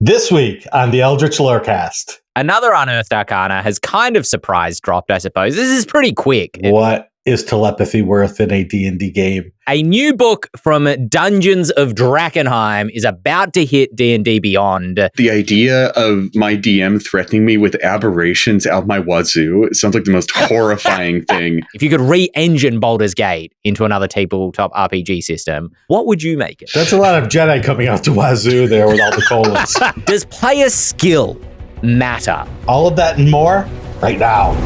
This week on the Eldritch Lorecast. Another Unearthed Arcana has kind of surprise dropped, I suppose. This is pretty quick. What is telepathy worth in a D&D game? A new book from Dungeons of Drakkenheim is about to hit D&D Beyond. The idea of my DM threatening me with aberrations out my wazoo sounds like the most horrifying thing. If you could re-engine Baldur's Gate into another tabletop RPG system, what would you make it? That's a lot of Jedi coming out the wazoo there with all the colons. Does player skill matter? All of that and more right now.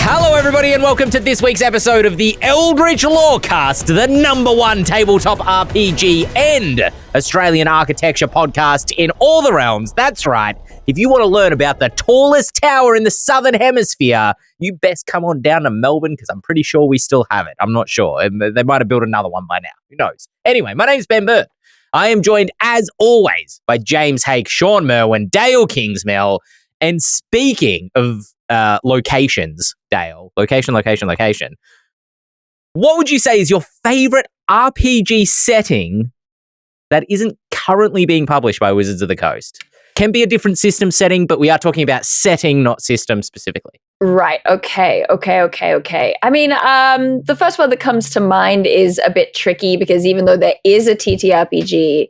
Hello, everybody, and welcome to this week's episode of the Eldritch Lorecast, the #1 tabletop RPG and Australian architecture podcast in all the realms. That's right. If you want to learn about the tallest tower in the Southern Hemisphere, you best come on down to Melbourne, because I'm pretty sure we still have it. I'm not sure. They might have built another one by now. Who knows? Anyway, my name's Ben Bird. I am joined, as always, by James Hake, Shawn Merwin, Dael Kingsmill, and speaking of locations, Dael. Location. What would you say is your favorite RPG setting that isn't currently being published by Wizards of the Coast? Can be a different system setting, but we are talking about setting, not system specifically. Right. Okay. I mean, the first one that comes to mind is a bit tricky because even though there is a TTRPG,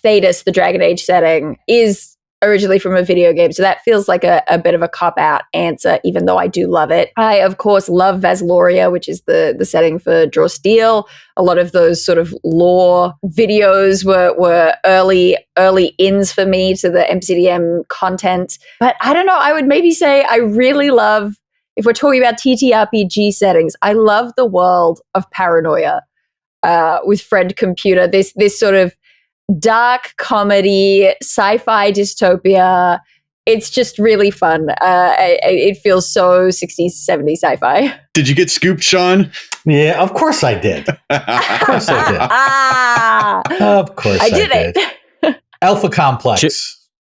Thetis, the Dragon Age setting, is originally from a video game. So that feels like a bit of a cop-out answer, even though I do love it. I, of course, love Vasloria, which is the setting for Draw Steel. A lot of those sort of lore videos were early ins for me to the MCDM content. But I don't know, I would maybe say I really love, if we're talking about TTRPG settings, I love the world of Paranoia with Fred Computer. This sort of dark comedy, sci-fi dystopia. It's just really fun. It feels so 60s, 70s sci-fi. Did you get scooped, Shawn? Yeah, of course I did. Of course I did. Of course I did it. Alpha Complex.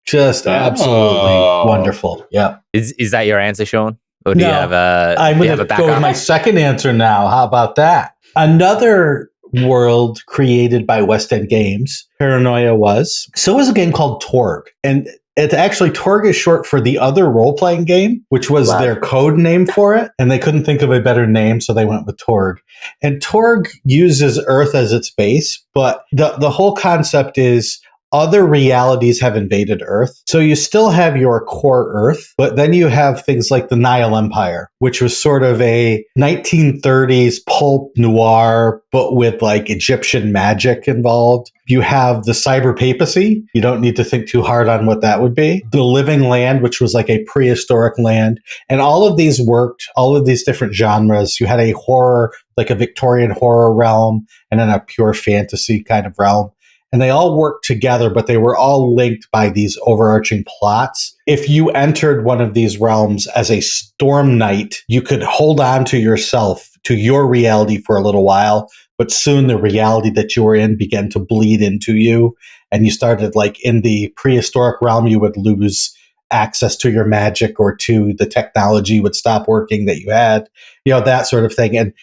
Just absolutely wonderful. Yeah. Is that your answer, Shawn? Or do you have a I'm going to go with my second answer now. How about that? Another world created by West End Games, Paranoia was. So was a game called Torg. And it's actually, Torg is short for the other role-playing game, which was their code name for it. And they couldn't think of a better name, so they went with Torg. And Torg uses Earth as its base, but the whole concept is other realities have invaded Earth. So you still have your core Earth, but then you have things like the Nile Empire, which was sort of a 1930s pulp noir, but with like Egyptian magic involved. You have the cyber papacy. You don't need to think too hard on what that would be. The living land, which was like a prehistoric land. And all of these worked, all of these different genres. You had a horror, like a Victorian horror realm, and then a pure fantasy kind of realm. And they all worked together, but they were all linked by these overarching plots. If you entered one of these realms as a storm knight, you could hold on to yourself, to your reality for a little while, but soon the reality that you were in began to bleed into you. And you started, like, in the prehistoric realm, you would lose access to your magic, or to the technology would stop working that you had, that sort of thing. And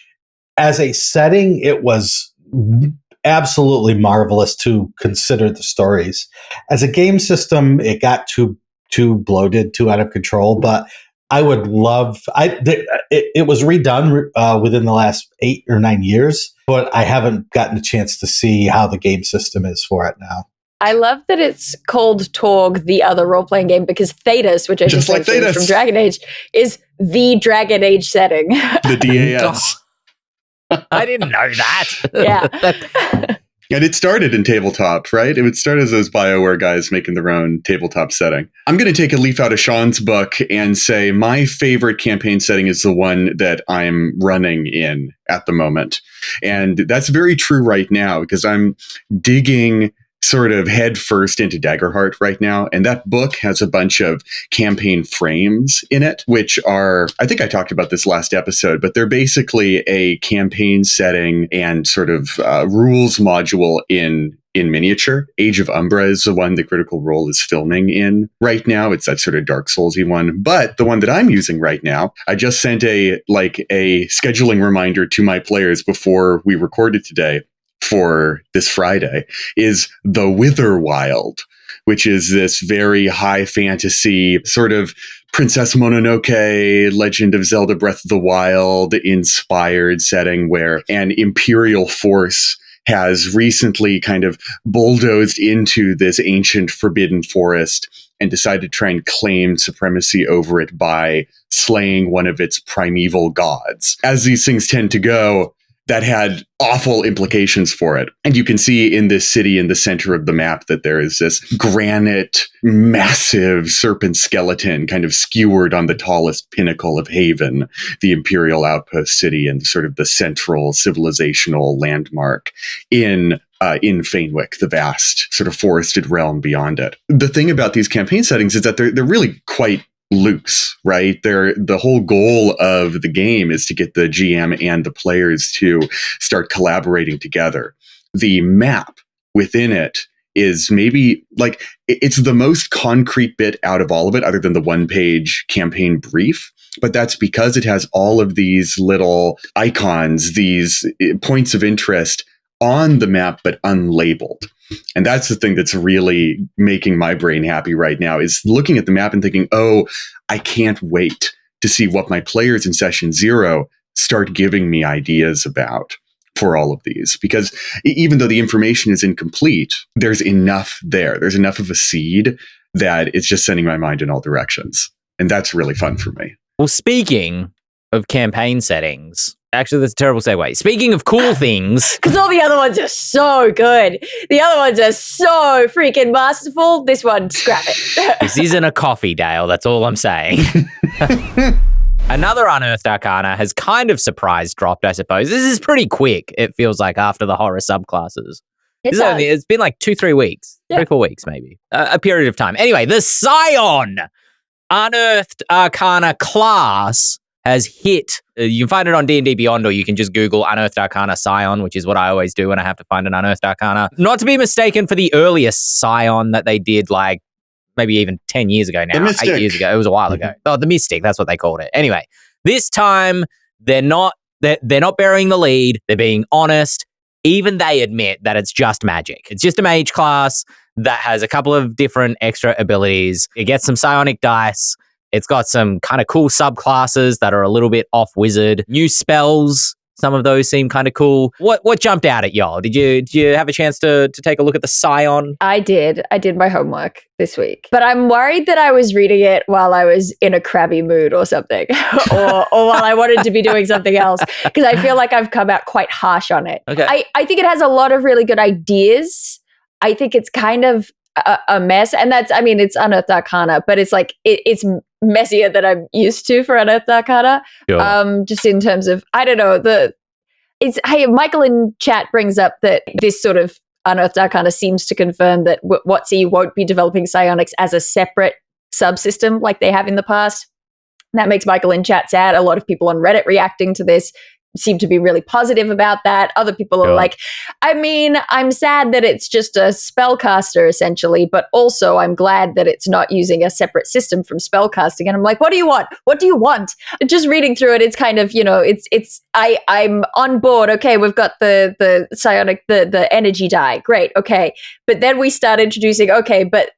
as a setting, it was absolutely marvelous to consider the stories. As a game system, it got too bloated, too out of control, but I would love, it was redone within the last 8 or 9 years, but I haven't gotten a chance to see how the game system is for it now. I love that it's called Torg, the other role-playing game, because Thetis, which I just mentioned from Dragon Age, is the Dragon Age setting. The DAS. I didn't know that. Yeah. And it started in tabletop, right? It would start as those BioWare guys making their own tabletop setting. I'm going to take a leaf out of Shawn's book and say my favorite campaign setting is the one that I'm running in at the moment. And that's very true right now, because I'm digging sort of head first into Daggerheart right now. And that book has a bunch of campaign frames in it, which are, I think I talked about this last episode, but they're basically a campaign setting and sort of rules module in miniature. Age of Umbra is the one that Critical Role is filming in right now. It's that sort of Dark Soulsy one. But the one that I'm using right now, I just sent a scheduling reminder to my players before we recorded today. for this Friday is The Witherwild, which is this very high fantasy sort of Princess Mononoke, Legend of Zelda Breath of the Wild inspired setting where an imperial force has recently kind of bulldozed into this ancient forbidden forest and decided to try and claim supremacy over it by slaying one of its primeval gods. As these things tend to go, that had awful implications for it. And you can see in this city in the center of the map that there is this granite, massive serpent skeleton kind of skewered on the tallest pinnacle of Haven, the Imperial Outpost city and sort of the central civilizational landmark in Fanewick, the vast sort of forested realm beyond it. The thing about these campaign settings is that they're really quite loose, right? The whole goal of the game is to get the GM and the players to start collaborating together. The map within it is maybe like it's the most concrete bit out of all of it, other than the one-page campaign brief. But that's because it has all of these little icons, these points of interest on the map, but unlabeled. And that's the thing that's really making my brain happy right now, is looking at the map and thinking, oh, I can't wait to see what my players in session 0 start giving me ideas about for all of these. Because even though the information is incomplete, there's enough there. There's enough of a seed that it's just sending my mind in all directions. And that's really fun for me. Well, speaking of campaign settings, actually, that's a terrible segue. Speaking of cool things. Because all the other ones are so good. The other ones are so freaking masterful. This one, scrap it. This isn't a coffee, Dael. That's all I'm saying. Another Unearthed Arcana has kind of surprise dropped, I suppose. This is pretty quick, it feels like, after the horror subclasses. It's been like 2-3 weeks. Yeah. 3-4 weeks, maybe. A period of time. Anyway, the Psion Unearthed Arcana class has hit. You can find it on D&D Beyond, or you can just Google Unearthed Arcana Psion, which is what I always do when I have to find an Unearthed Arcana. Not to be mistaken for the earliest Psion that they did, like maybe even 10 years ago now, 8 years ago. It was a while ago. Oh, the Mystic, that's what they called it. Anyway, this time they're not burying the lead. They're being honest. Even they admit that it's just magic. It's just a mage class that has a couple of different extra abilities. It gets some psionic dice. It's got some kind of cool subclasses that are a little bit off wizard. New spells, some of those seem kind of cool. What jumped out at y'all? Did you have a chance to take a look at the Psion? I did my homework this week. But I'm worried that I was reading it while I was in a crabby mood or something. or while I wanted to be doing something else. Because I feel like I've come out quite harsh on it. Okay. I think it has a lot of really good ideas. I think it's kind of a mess. And it's Unearthed Arcana, but it's like, it's messier than I'm used to for Unearthed Arcana. Sure. Just in terms of, I don't know, hey, Michael in chat brings up that this sort of Unearthed Arcana seems to confirm that WotC won't be developing psionics as a separate subsystem like they have in the past. And that makes Michael in chat sad. A lot of people on Reddit reacting to this seem to be really positive about that. Other people are like, I'm sad that it's just a spellcaster essentially, but also I'm glad that it's not using a separate system from spellcasting. And I'm like, what do you want? What do you want? Just reading through it, it's kind of, I'm on board. Okay, we've got the psionic, the energy die. Great. Okay. But then we start introducing, okay, but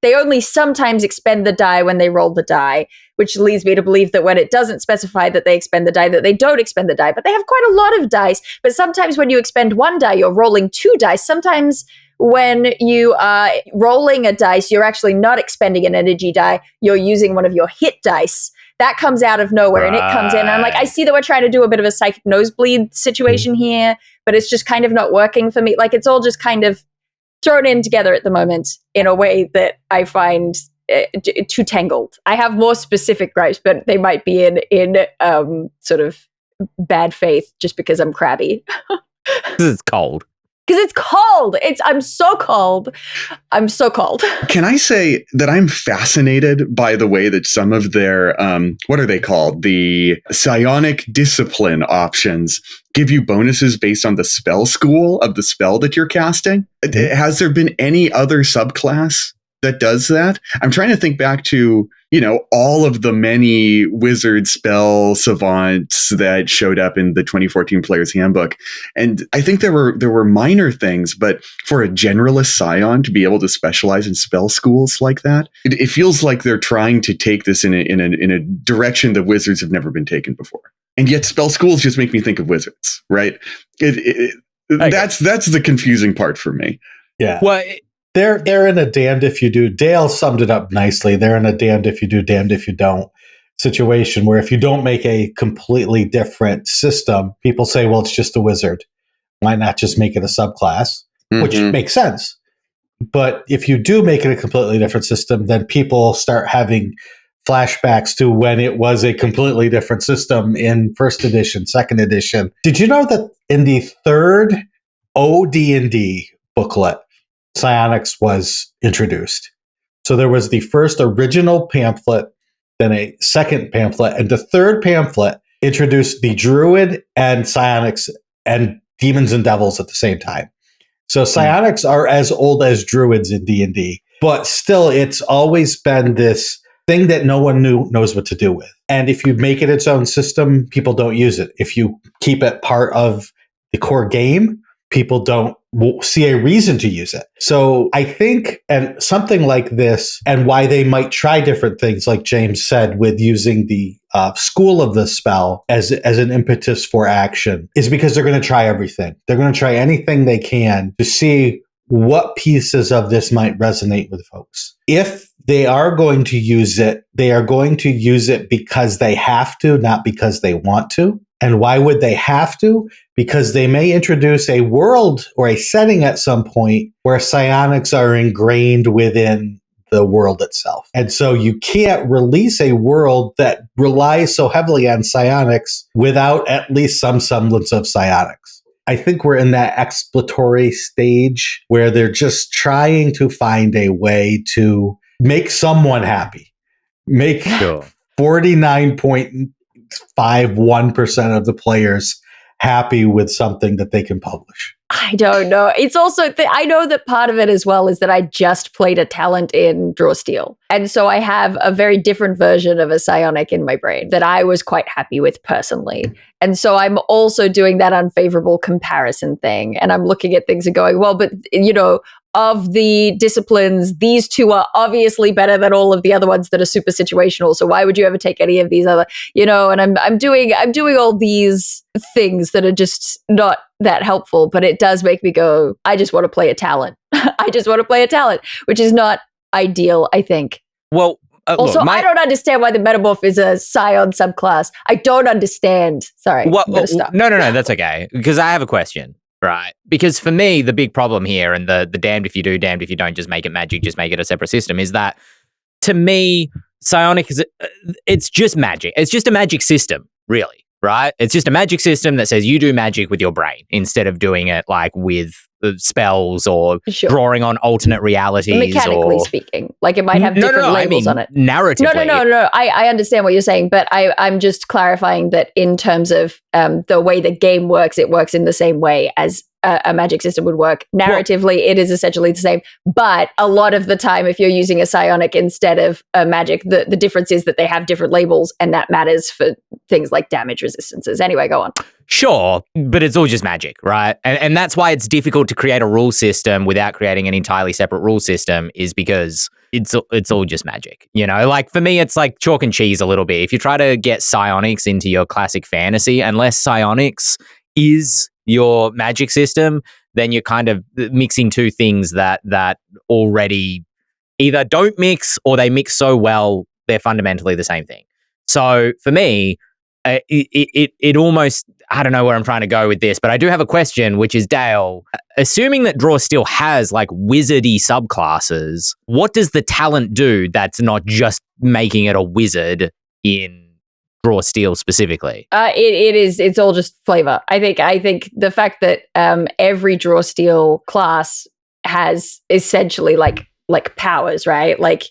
they only sometimes expend the die when they roll the die, which leads me to believe that when it doesn't specify that they expend the die, that they don't expend the die. But they have quite a lot of dice. But sometimes when you expend one die, you're rolling 2 dice. Sometimes when you are rolling a dice, you're actually not expending an energy die. You're using one of your hit dice. That comes out of nowhere and it comes in. And I'm like, I see that we're trying to do a bit of a psychic nosebleed situation here, but it's just kind of not working for me. Like, it's all just kind of thrown in together at the moment in a way that I find too tangled. I have more specific gripes, but they might be in sort of bad faith just because I'm crabby. Because it's cold. Because it's cold. I'm so cold. I'm so cold. Can I say that I'm fascinated by the way that some of their, what are they called? The psionic discipline options give you bonuses based on the spell school of the spell that you're casting. Has there been any other subclass that does that. I'm trying to think back to, all of the many wizard spell savants that showed up in the 2014 Player's Handbook. And I think there were minor things, but for a generalist scion to be able to specialize in spell schools like that, it feels like they're trying to take this in a direction that wizards have never been taken before. And yet spell schools just make me think of wizards, right? That's the confusing part for me. Yeah. Well, they're in a damned if you do. Dael summed it up nicely. They're in a damned if you do, damned if you don't situation where if you don't make a completely different system, people say, well, it's just a wizard. Why not just make it a subclass? Which makes sense. But if you do make it a completely different system, then people start having flashbacks to when it was a completely different system in first edition, second edition. Did you know that in the third OD&D booklet, psionics was introduced? So there was the first original pamphlet, then a second pamphlet, and the third pamphlet introduced the druid and psionics and demons and devils at the same time. So psionics are as old as druids in D&D, but still it's always been this thing that no one knows what to do with. And if you make it its own system, people don't use it. If you keep it part of the core game, people don't see a reason to use it. So I think, and something like this, and why they might try different things, like James said, with using the school of the spell as an impetus for action, is because they're going to try everything. They're going to try anything they can to see what pieces of this might resonate with folks. If they are going to use it, they are going to use it because they have to, not because they want to. And why would they have to? Because they may introduce a world or a setting at some point where psionics are ingrained within the world itself. And so you can't release a world that relies so heavily on psionics without at least some semblance of psionics. I think we're in that exploratory stage where they're just trying to find a way to make someone happy. Make 49.51% of the players happy with something that they can publish. I don't know. It's also, I know that part of it as well is that I just played a talent in Draw Steel. And so I have a very different version of a psionic in my brain that I was quite happy with personally. And so I'm also doing that unfavorable comparison thing. And I'm looking at things and going, well, but of the disciplines, these two are obviously better than all of the other ones that are super situational. So why would you ever take any of these other, and I'm doing all these things that are just not that helpful, but it does make me go, I just want to play a talent. I just want to play a talent, which is not ideal, I think. Well, also, I don't understand why the Metamorph is a Scion subclass. I don't understand. Sorry. No, that's okay. Because I have a question. Right. Because for me, the big problem here, and the damned if you do, damned if you don't, just make it magic, just make it a separate system, is that to me, psionic it's just magic. It's just a magic system, really. Right? It's just a magic system that says you do magic with your brain instead of doing it like with spells or drawing on alternate realities. Mechanically speaking, like it might have different labels on it. Narratively. No. I understand what you're saying, but I'm just clarifying that in terms of the way the game works, it works in the same way as a magic system would work. Narratively, it is essentially the same. But a lot of the time, if you're using a psionic instead of a magic, the difference is that they have different labels, and that matters for things like damage resistances. Anyway, go on. Sure, but it's all just magic, right? And that's why it's difficult to create a rule system without creating an entirely separate rule system, is because it's all just magic. Like for me, it's like chalk and cheese a little bit. If you try to get psionics into your classic fantasy, unless psionics is your magic system, then you're kind of mixing two things that already either don't mix or they mix so well they're fundamentally the same thing. So for me, it almost, I don't know where I'm trying to go with this, but I do have a question, which is, Dael, assuming that Draw Steel has like wizardy subclasses, what does the talent do that's not just making it a wizard in Draw Steel specifically? It's all just flavor. I think the fact that every Draw Steel class has essentially like powers, right? Like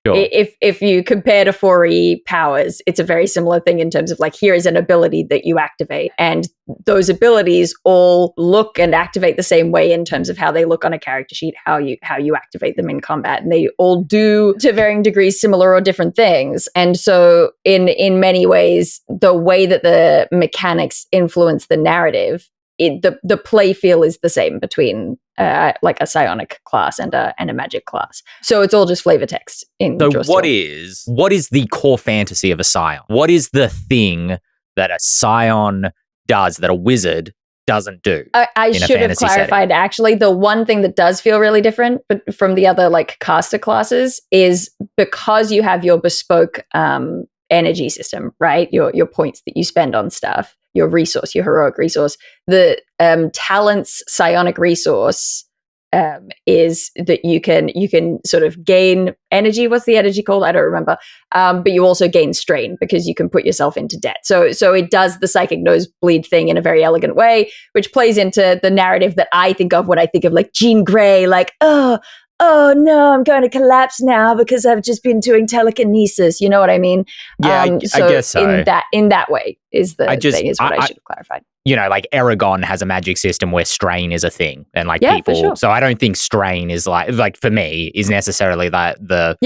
Sure. If you compare to 4E powers, it's a very similar thing in terms of like, here is an ability that you activate, and those abilities all look and activate the same way in terms of how they look on a character sheet, how you activate them in combat, and they all do to varying degrees similar or different things. And so in many ways, the way that the mechanics influence the narrative, the play feel is the same between like a psionic class and a magic class. So it's all just flavor text in Draw So what is the core fantasy of a scion? What is the thing that a scion does that a wizard doesn't do? I should have clarified, actually. The one thing that does feel really different but from the other like caster classes is because you have your bespoke energy system, right? Your points that you spend on stuff, your resource, your heroic resource. The talents psionic resource is that you can sort of gain energy. What's the energy called? I don't remember. But you also gain strain because you can put yourself into debt. So it does the psychic nosebleed thing in a very elegant way, which plays into the narrative that I think of when I think of like Jean Grey, like, oh no, I'm going to collapse now because I've just been doing telekinesis. You know what I mean? Yeah, I guess so. In that way is the thing, is what I should have clarified. You know, like Aragon has a magic system where strain is a thing, and like people. For sure. So I don't think strain is like for me is necessarily the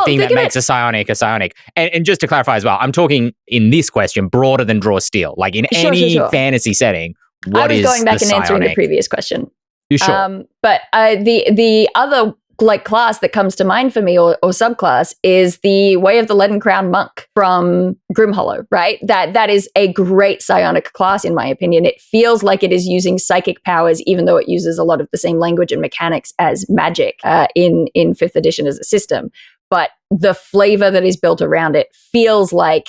thing that makes a psionic. And just to clarify as well, I'm talking in this question broader than draw steel. Like in any fantasy setting, what is the I was going back and psionic? answering the previous question. You sure? But the other like class that comes to mind for me or subclass is the Way of the Leaden Crown Monk from Grimhollow, right? That is a great psionic class in my opinion. It feels like it is using psychic powers, even though it uses a lot of the same language and mechanics as magic in 5th edition as a system. But the flavor that is built around it feels like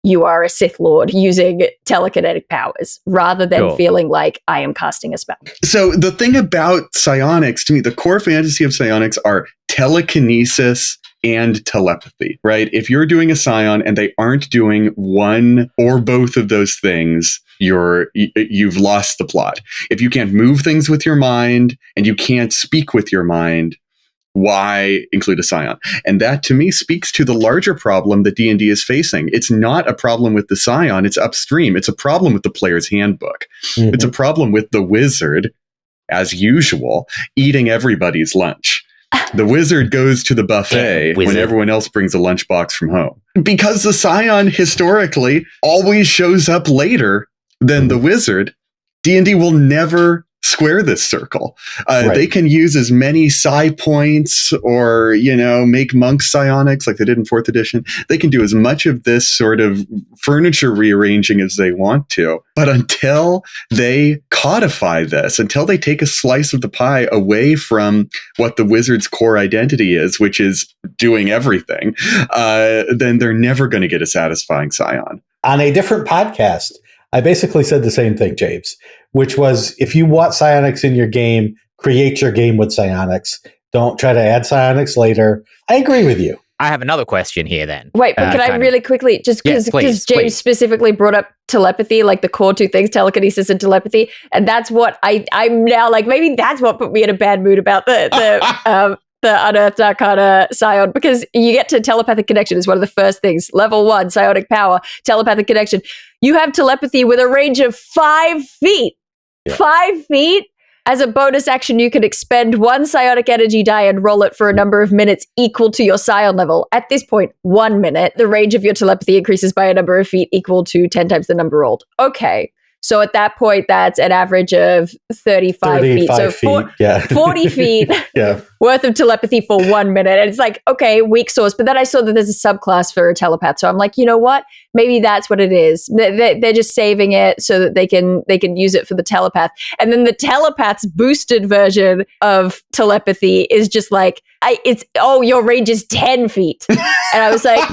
you are a Sith Lord using telekinetic powers rather than feeling like I am casting a spell. So the thing about psionics, to me, the core fantasy of psionics are telekinesis and telepathy, right? If you're doing a psion and they aren't doing one or both of those things, you've lost the plot. If you can't move things with your mind and you can't speak with your mind, why include a scion? And that to me speaks to the larger problem that D&D is facing. It's not a problem with the scion, it's upstream. It's a problem with the player's handbook. Mm-hmm. It's a problem with the wizard, as usual, eating everybody's lunch. The wizard goes to the buffet when everyone else brings a lunchbox from home. Because the scion historically always shows up later than the wizard, D&D will never square this circle. Right. They can use as many psi points or, make monk psionics like they did in 4th edition. They can do as much of this sort of furniture rearranging as they want to. But until they codify this, until they take a slice of the pie away from what the wizard's core identity is, which is doing everything, then they're never going to get a satisfying scion. On a different podcast, I basically said the same thing, James, which was if you want psionics in your game, create your game with psionics. Don't try to add psionics later. I agree with you. I have another question here then. Wait, but can I really quickly, just because James specifically brought up telepathy, like the core two things, telekinesis and telepathy, and that's what I'm now like, maybe that's what put me in a bad mood about the Unearthed Arcana Psion, because you get to telepathic connection is one of the first things. Level 1, psionic power, telepathic connection. You have telepathy with a range of 5 feet. Yeah. 5 feet? As a bonus action, you can expend 1 psionic energy die and roll it for a number of minutes equal to your psion level. At this point, 1 minute. The range of your telepathy increases by a number of feet equal to 10 times the number rolled. Okay. So at that point, that's an average of 35 feet. So 40 feet worth of telepathy for 1 minute. And it's like, okay, weak source. But then I saw that there's a subclass for a telepath. So I'm like, you know what? Maybe that's what it is. They're just saving it so that they can use it for the telepath. And then the telepath's boosted version of telepathy is just like, your range is 10 feet. And I was like,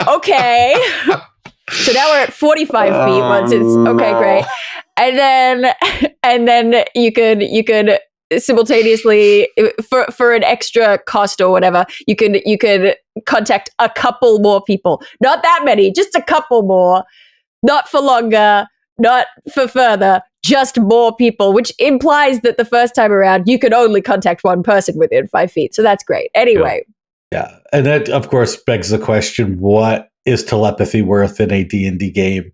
okay. So now we're at 45 feet once it's okay, great. And then you could simultaneously for an extra cost or whatever, you could contact a couple more people. Not that many, just a couple more. Not for longer, not for further, just more people, which implies that the first time around you could only contact one person within 5 feet. So that's great. Anyway. Yeah. And that, of course, begs the question, what is telepathy worth in a D&D game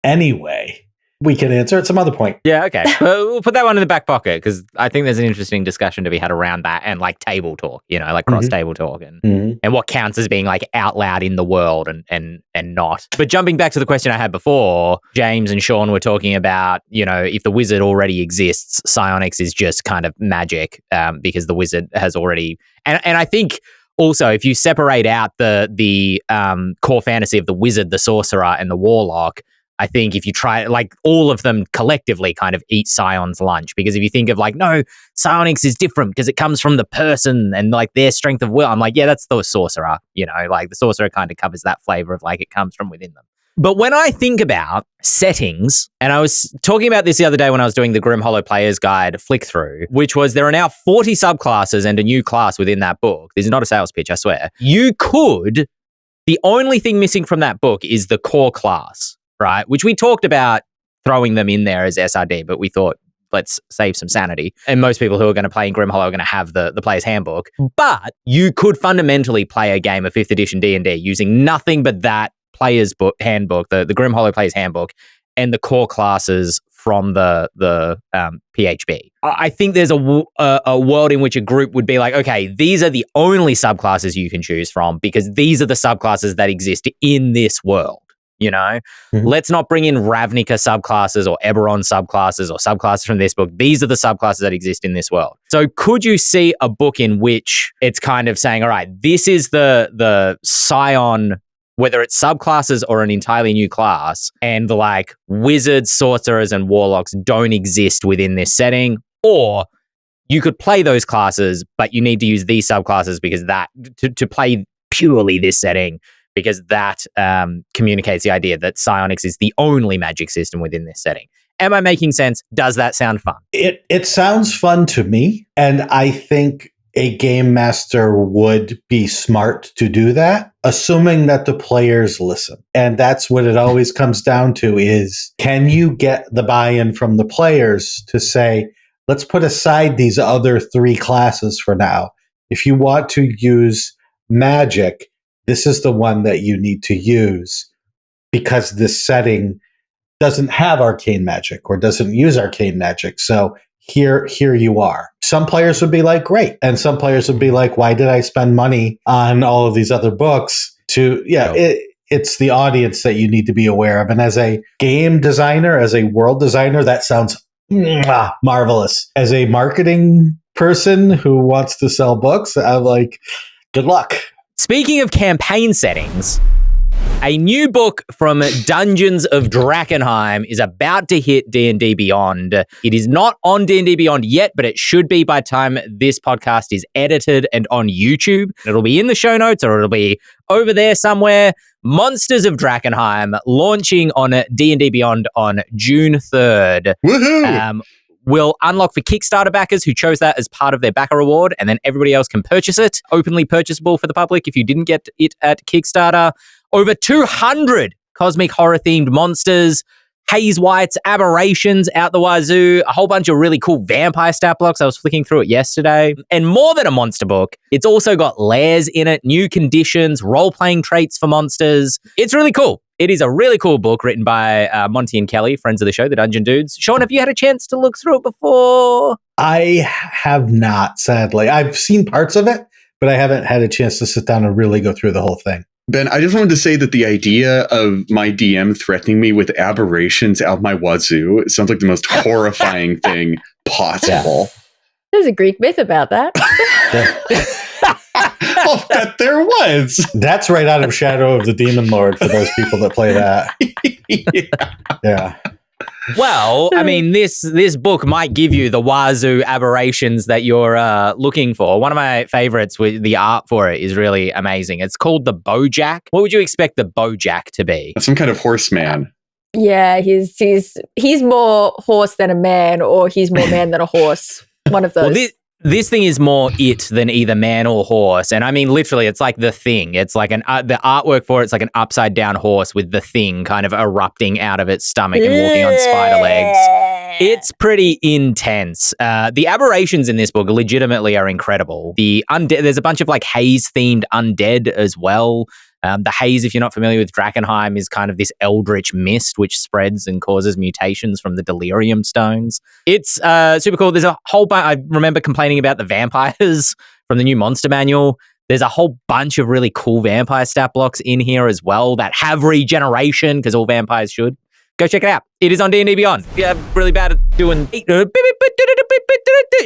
anyway? We can answer at some other point. Yeah, okay. We'll put that one in the back pocket because I think there's an interesting discussion to be had around that and like table talk, like cross table talk and what counts as being like out loud in the world and not. But jumping back to the question I had before, James and Shawn were talking about, if the wizard already exists, psionics is just kind of magic because the wizard has already, and I think also if you separate out the core fantasy of the wizard, the sorcerer and the warlock, I think if you try, like, all of them collectively kind of eat Psion's lunch. Because if you think of, like, no, psionics is different because it comes from the person and, like, their strength of will. I'm like, yeah, that's the sorcerer, like, the sorcerer kind of covers that flavor of, like, it comes from within them. But when I think about settings, and I was talking about this the other day when I was doing the Grim Hollow Player's Guide flick through, which was there are now 40 subclasses and a new class within that book. This is not a sales pitch, I swear. The only thing missing from that book is the core class. Right, which we talked about throwing them in there as SRD, but we thought, let's save some sanity. And most people who are going to play in Grim Hollow are going to have the player's handbook. But you could fundamentally play a game of 5th edition D&D using nothing but that player's handbook, the Grim Hollow Player's Handbook, and the core classes from the PHB. I think there's a world in which a group would be like, okay, these are the only subclasses you can choose from because these are the subclasses that exist in this world. Let's not bring in Ravnica subclasses or Eberron subclasses or subclasses from this book. These are the subclasses that exist in this world. So could you see a book in which it's kind of saying, all right, this is the Psion, whether it's subclasses or an entirely new class, and like wizards, sorcerers, and warlocks don't exist within this setting, or you could play those classes, but you need to use these subclasses because that to play purely this setting, because that communicates the idea that psionics is the only magic system within this setting. Am I making sense? Does that sound fun? It sounds fun to me, and I think a game master would be smart to do that, assuming that the players listen. And that's what it always comes down to is, can you get the buy-in from the players to say, let's put aside these other 3 classes for now. If you want to use magic, this is the one that you need to use because this setting doesn't have arcane magic or doesn't use arcane magic. So here you are. Some players would be like, great. And some players would be like, why did I spend money on all of these other books? It's the audience that you need to be aware of. And as a game designer, as a world designer, that sounds marvelous. As a marketing person who wants to sell books, I'm like, good luck. Speaking of campaign settings, a new book from Dungeons of Drakkenheim is about to hit D&D Beyond. It is not on D&D Beyond yet, but it should be by the time this podcast is edited and on YouTube. It'll be in the show notes or it'll be over there somewhere. Monsters of Drakkenheim launching on D&D Beyond on June 3rd. Woohoo! Will unlock for Kickstarter backers who chose that as part of their backer reward, and then everybody else can purchase it. Openly purchasable for the public if you didn't get it at Kickstarter. Over 200 cosmic horror-themed monsters, haze whites, aberrations out the wazoo, a whole bunch of really cool vampire stat blocks. I was flicking through it yesterday. And more than a monster book, it's also got lairs in it, new conditions, role-playing traits for monsters. It's really cool. It is a really cool book written by Monty and Kelly, friends of the show, the Dungeon Dudes. Shawn, have you had a chance to look through it before? I have not, sadly. I've seen parts of it, but I haven't had a chance to sit down and really go through the whole thing. Ben, I just wanted to say that the idea of my DM threatening me with aberrations out my wazoo sounds like the most horrifying thing possible. There's a Greek myth about that. I'll bet there was. That's right out of Shadow of the Demon Lord for those people that play that. Yeah. Well, I mean, this book might give you the wazoo aberrations that you're looking for. One of my favorites with the art for it is really amazing. It's called the Bojack. What would you expect the Bojack to be? Some kind of horseman. Yeah, he's more horse than a man, or he's more man than a horse. One of those. Well, this thing is more it than either man or horse. And I mean, literally, it's like the thing. It's like the artwork for it's like an upside down horse with the thing kind of erupting out of its stomach and walking on spider legs. It's pretty intense. The aberrations in this book legitimately are incredible. The undead, there's a bunch of like haze-themed undead as well. The haze, if you're not familiar with Drakkenheim, is kind of this eldritch mist which spreads and causes mutations from the delirium stones. It's super cool. There's a whole bunch. I remember complaining about the vampires from the new monster manual. There's a whole bunch of really cool vampire stat blocks in here as well that have regeneration, because all vampires should. Go check it out. It is on D&D Beyond. Yeah, really bad at doing...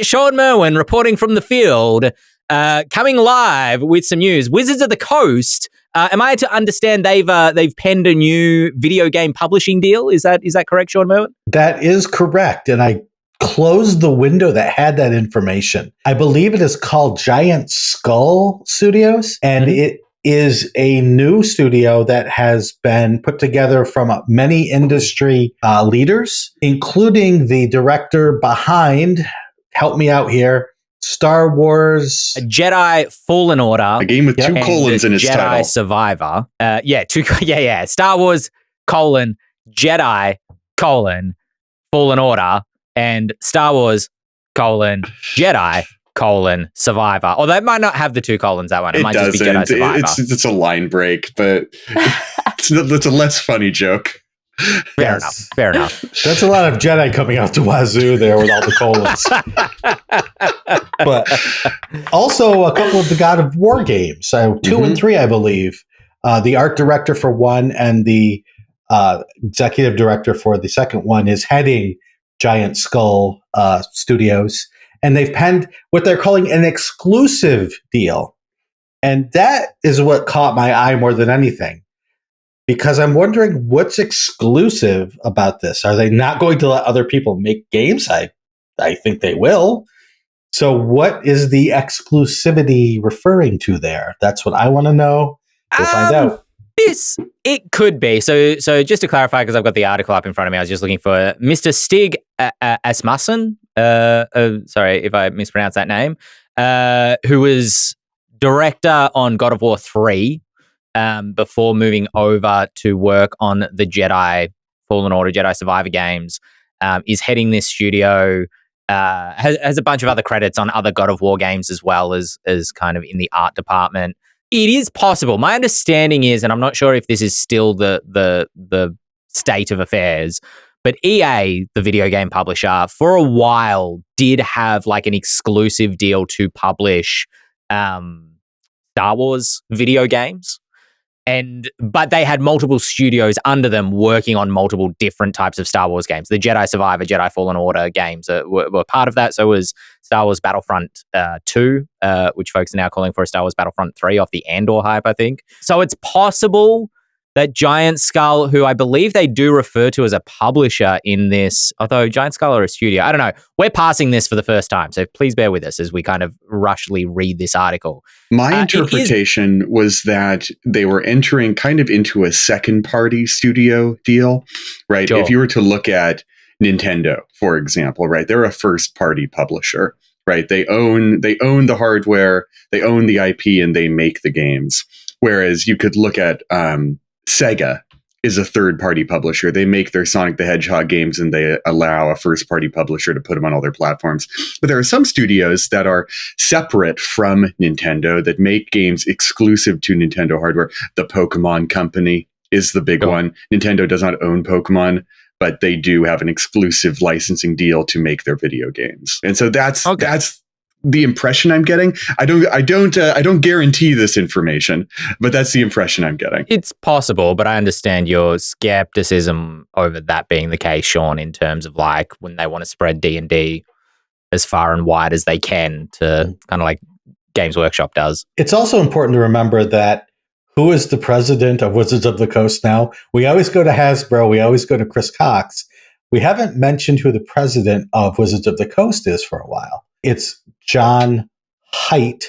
Shawn Merwin reporting from the field, coming live with some news. Wizards of the Coast, am I to understand they've penned a new video game publishing deal? Is that correct, Shawn Merwin? That is correct, and I closed the window that had that information. I believe it is called Giant Skull Studios, and it is a new studio that has been put together from many industry leaders, including the director behind, help me out here, Star Wars... A Jedi Fallen Order. A game with two colons in its Jedi title. Survivor. Star Wars, Jedi, Fallen Order, and Star Wars, Jedi, Survivor. Or they might not have the two colons, that one. It might just be Jedi Survivor. It's a line break, but it's a less funny joke. Fair enough. That's a lot of Jedi coming out the wazoo there with all the colons. But also a couple of the God of War games. So 2 and 3, I believe. The art director for one and the executive director for the second one is heading Giant Skull Studios. And they've penned what they're calling an exclusive deal. And that is what caught my eye more than anything. Because I'm wondering what's exclusive about this. Are they not going to let other people make games? I think they will. So what is the exclusivity referring to there? That's what I want to know. We'll find out. It could be. So just to clarify, because I've got the article up in front of me, I was just looking for Mr. Stig Asmussen. Sorry if I mispronounced that name. Who was director on God of War 3 before moving over to work on the Jedi Fallen Order, Jedi Survivor games, is heading this studio. Has a bunch of other credits on other God of War games as well as kind of in the art department. It is possible. My understanding is, and I'm not sure if this is still the state of affairs, but EA, the video game publisher, for a while did have like an exclusive deal to publish Star Wars video games. But they had multiple studios under them working on multiple different types of Star Wars games. The Jedi Survivor, Jedi Fallen Order games were part of that. So was Star Wars Battlefront 2, which folks are now calling for a Star Wars Battlefront 3 off the Andor hype, I think. So it's possible that Giant Skull, who I believe they do refer to as a publisher in this, although Giant Skull are a studio, I don't know. We're passing this for the first time, so please bear with us as we kind of rushly read this article. My interpretation was that they were entering kind of into a second-party studio deal, right? Sure. If you were to look at Nintendo, for example, right? They're a first-party publisher, right? They own the hardware, they own the IP, and they make the games. Whereas you could look at Sega is a third-party publisher. They make their Sonic the Hedgehog games and they allow a first-party publisher to put them on all their platforms. But there are some studios that are separate from Nintendo that make games exclusive to Nintendo hardware. The Pokemon Company is the big one. Nintendo does not own Pokemon, but they do have an exclusive licensing deal to make their video games. And so that's the impression I'm getting. I don't guarantee this information, but that's the impression I'm getting. It's possible, but I understand your skepticism over that being the case, Shawn, in terms of like when they want to spread D&D as far and wide as they can to kind of like Games Workshop does. It's also important to remember that who is the president of Wizards of the Coast now? We always go to Hasbro. We always go to Chris Cox. We haven't mentioned who the president of Wizards of the Coast is for a while. It's John Haidt,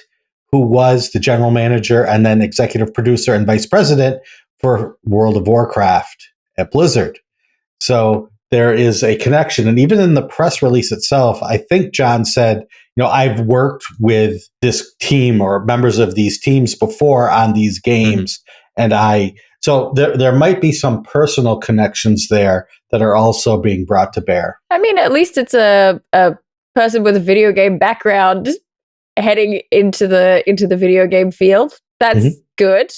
who was the general manager and then executive producer and vice president for World of Warcraft at Blizzard. So there is a connection. And even in the press release itself, I think John said, I've worked with this team or members of these teams before on these games, and I So there might be some personal connections there that are also being brought to bear. I mean, at least it's a person with a video game background heading into the video game field. That's good.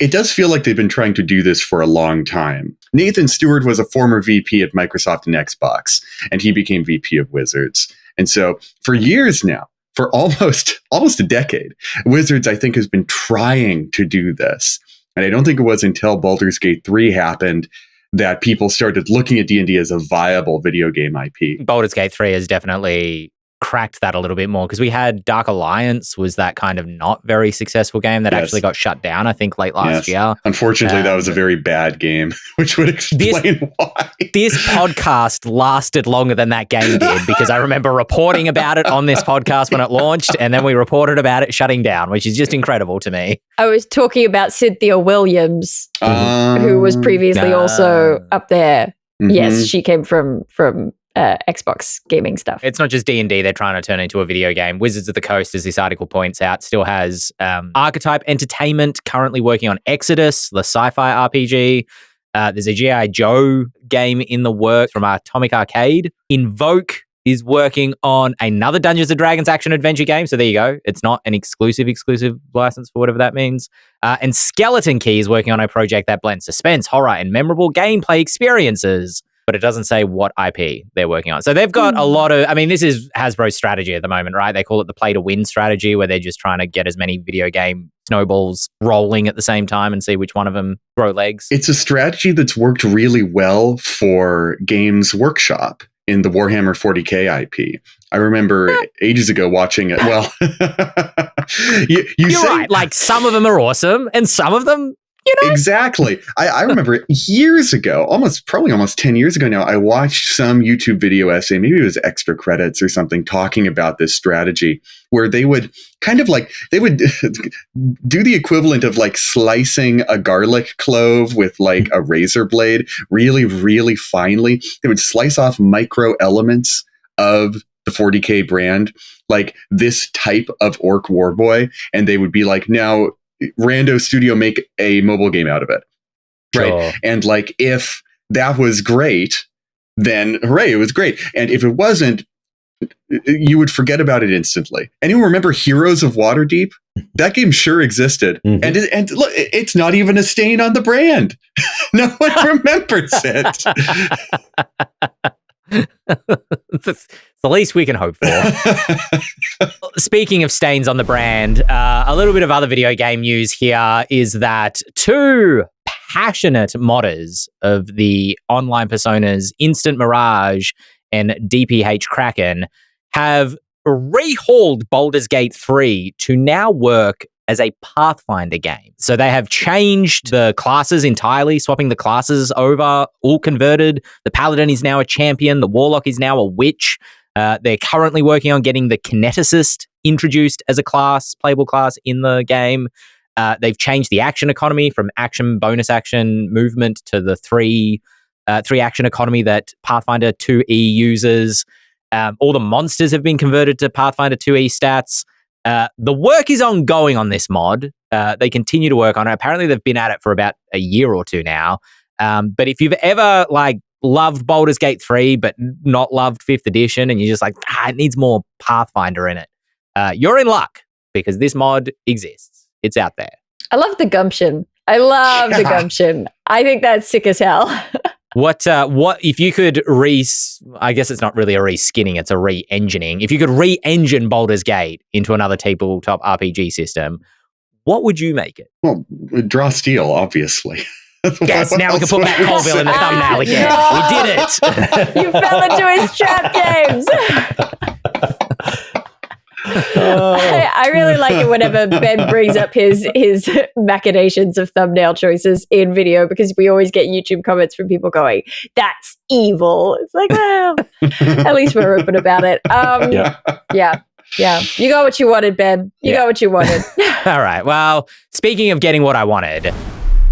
It does feel like they've been trying to do this for a long time. Nathan Stewart was a former VP at Microsoft and Xbox, and he became VP of Wizards. And so for years now, for almost a decade, Wizards, I think, has been trying to do this. And I don't think it was until Baldur's Gate 3 happened that people started looking at D&D as a viable video game IP. Baldur's Gate 3 has definitely cracked that a little bit more, because we had Dark Alliance was that kind of not very successful game that actually got shut down, I think, late last year. Unfortunately, that was a very bad game, which would explain why. This podcast lasted longer than that game did, because I remember reporting about it on this podcast when it launched, and then we reported about it shutting down, which is just incredible to me. I was talking about Cynthia Williams, who was previously also up there. Yes, she came from Xbox gaming stuff. It's not just D&D they're trying to turn into a video game. Wizards of the Coast, as this article points out, still has Archetype Entertainment currently working on Exodus, the sci-fi RPG. There's a G.I. Joe game in the works from Atomic Arcade. Invoke is working on another Dungeons & Dragons action-adventure game, so there you go. It's not an exclusive license for whatever that means. And Skeleton Key is working on a project that blends suspense, horror, and memorable gameplay experiences. But it doesn't say what IP they're working on. So they've got a lot of, I mean, this is Hasbro's strategy at the moment, right? They call it the play to win strategy, where they're just trying to get as many video game snowballs rolling at the same time and see which one of them grow legs. It's a strategy that's worked really well for Games Workshop in the Warhammer 40K IP. I remember ages ago watching it. Well, you're right. Like, some of them are awesome and some of them, you know? Exactly. I remember years ago, probably almost 10 years ago now, I watched some YouTube video essay, maybe it was Extra Credits or something, talking about this strategy where they would do the equivalent of like slicing a garlic clove with like a razor blade really, really finely. They would slice off micro elements of the 40K brand, like this type of orc warboy, and they would be like, now Rando Studio make a mobile game out of it. Right. Sure. And like, if that was great, then hooray, it was great. And if it wasn't, you would forget about it instantly. Anyone remember Heroes of Waterdeep? That game sure existed. And look, it's not even a stain on the brand. No one remembers it. It's the least we can hope for. Speaking of stains on the brand, a little bit of other video game news here is that two passionate modders of the online personas Instant Mirage and DPH Kraken have rehauled Baldur's Gate 3 to now work as a Pathfinder game. So they have changed the classes entirely, swapping the classes over, all converted. The Paladin is now a champion. The Warlock is now a witch. They're currently working on getting the Kineticist introduced as a class, playable class in the game. They've changed the action economy from action, bonus action, movement to the three action economy that Pathfinder 2e uses. All the monsters have been converted to Pathfinder 2e stats. The work is ongoing on this mod. They continue to work on it. Apparently, they've been at it for about a year or two now. But if you've ever loved Baldur's Gate 3 but not loved 5th edition, and you're just like, it needs more Pathfinder in it, you're in luck, because this mod exists. It's out there. I love the gumption. I love the gumption. I think that's sick as hell. What if you could I guess it's not really a re-skinning, it's a re-engineing. If you could re-engine Baldur's Gate into another tabletop RPG system, what would you make it? Well, draw steel, obviously. Yes, now we can put Matt Colville in the thumbnail again. No. We did it. You fell into his trap, James. I really like it whenever Ben brings up his machinations of thumbnail choices in video, because we always get YouTube comments from people going, "That's evil." It's like, well, at least we're open about it. Yeah. You got what you wanted, Ben. You got what you wanted. All right. Well, speaking of getting what I wanted,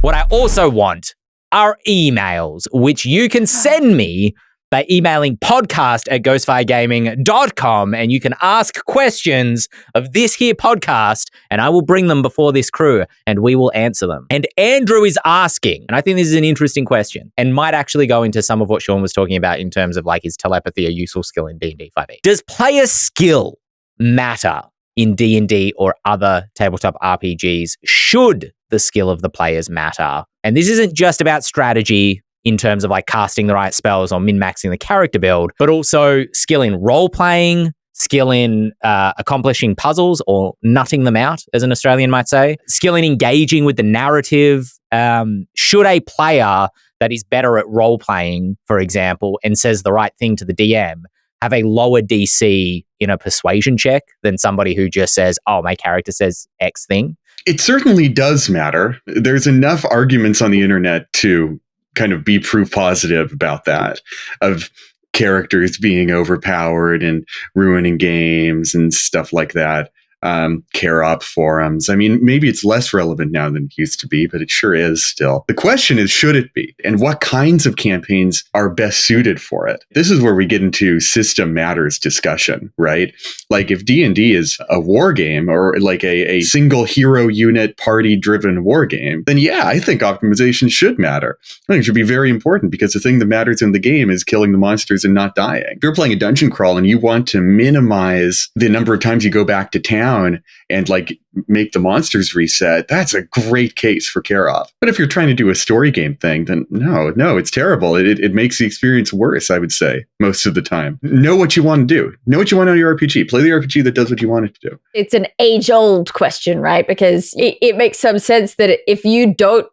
what I also want are emails, which you can send me by emailing podcast@ghostfiregaming.com, and you can ask questions of this here podcast, and I will bring them before this crew, and we will answer them. And Andrew is asking, and I think this is an interesting question, and might actually go into some of what Shawn was talking about in terms of like, is telepathy a useful skill in D&D 5e? Does player skill matter in D&D or other tabletop RPGs? Should the skill of the players matter? And this isn't just about strategy in terms of like casting the right spells or min-maxing the character build, but also skill in role-playing, skill in accomplishing puzzles or nutting them out, as an Australian might say, skill in engaging with the narrative. Should a player that is better at role-playing, for example, and says the right thing to the DM, have a lower DC in a persuasion check than somebody who just says, oh, my character says X thing? It certainly does matter. There's enough arguments on the internet to kind of be proof positive about that, of characters being overpowered and ruining games and stuff like that. Care op forums. I mean, maybe it's less relevant now than it used to be, but it sure is still. The question is, should it be? And what kinds of campaigns are best suited for it? This is where we get into system matters discussion, right? Like if D&D is a war game or like a single hero unit party driven war game, then yeah, I think optimization should matter. I think it should be very important because the thing that matters in the game is killing the monsters and not dying. If you're playing a dungeon crawl and you want to minimize the number of times you go back to town and like make the monsters reset, that's a great case for care off. But if you're trying to do a story game thing, then no, it's terrible. It makes the experience worse, I would say, most of the time. Know what you want to do. Know what you want out of your RPG. Play the RPG that does what you want it to do. It's an age-old question, right? Because it makes some sense that if you don't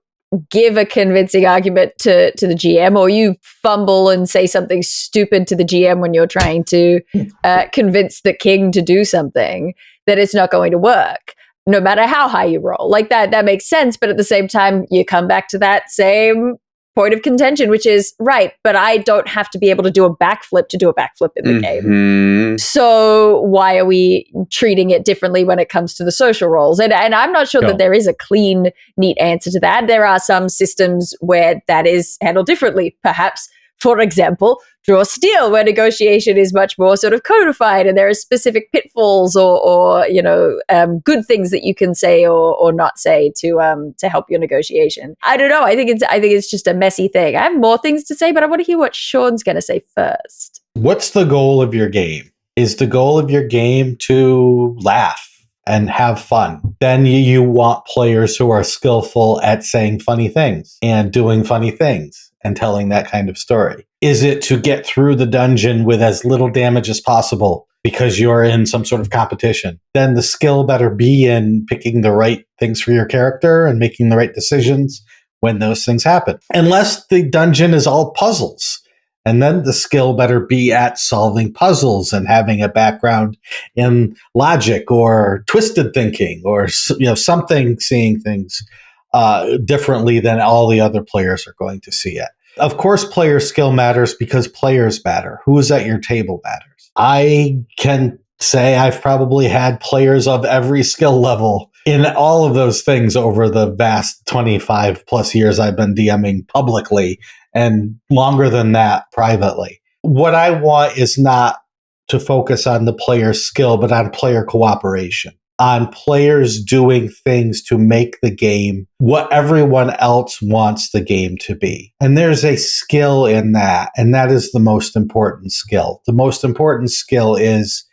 give a convincing argument to the GM, or you fumble and say something stupid to the GM when you're trying to convince the king to do something, that it's not going to work, no matter how high you roll. Like that makes sense. But at the same time, you come back to that same point of contention, which is, right, but I don't have to be able to do a backflip to do a backflip in the game. So why are we treating it differently when it comes to the social roles? And I'm not sure that there is a clean, neat answer to that. There are some systems where that is handled differently. Perhaps, for example, Draw Steel, where negotiation is much more sort of codified, and there are specific pitfalls or good things that you can say or not say to help your negotiation. I don't know. I think it's just a messy thing. I have more things to say, but I want to hear what Shawn's going to say first. What's the goal of your game? Is the goal of your game to laugh and have fun? Then you want players who are skillful at saying funny things and doing funny things and telling that kind of story. Is it to get through the dungeon with as little damage as possible because you're in some sort of competition? Then the skill better be in picking the right things for your character and making the right decisions when those things happen. Unless the dungeon is all puzzles. And then the skill better be at solving puzzles and having a background in logic or twisted thinking or something, seeing things differently than all the other players are going to see it. Of course, player skill matters because players matter. Who is at your table matters. I can say I've probably had players of every skill level in all of those things over the vast 25 plus years I've been DMing publicly, and longer than that privately. What I want is not to focus on the player's skill, but on player cooperation, on players doing things to make the game what everyone else wants the game to be. And there's a skill in that, and that is the most important skill. The most important skill is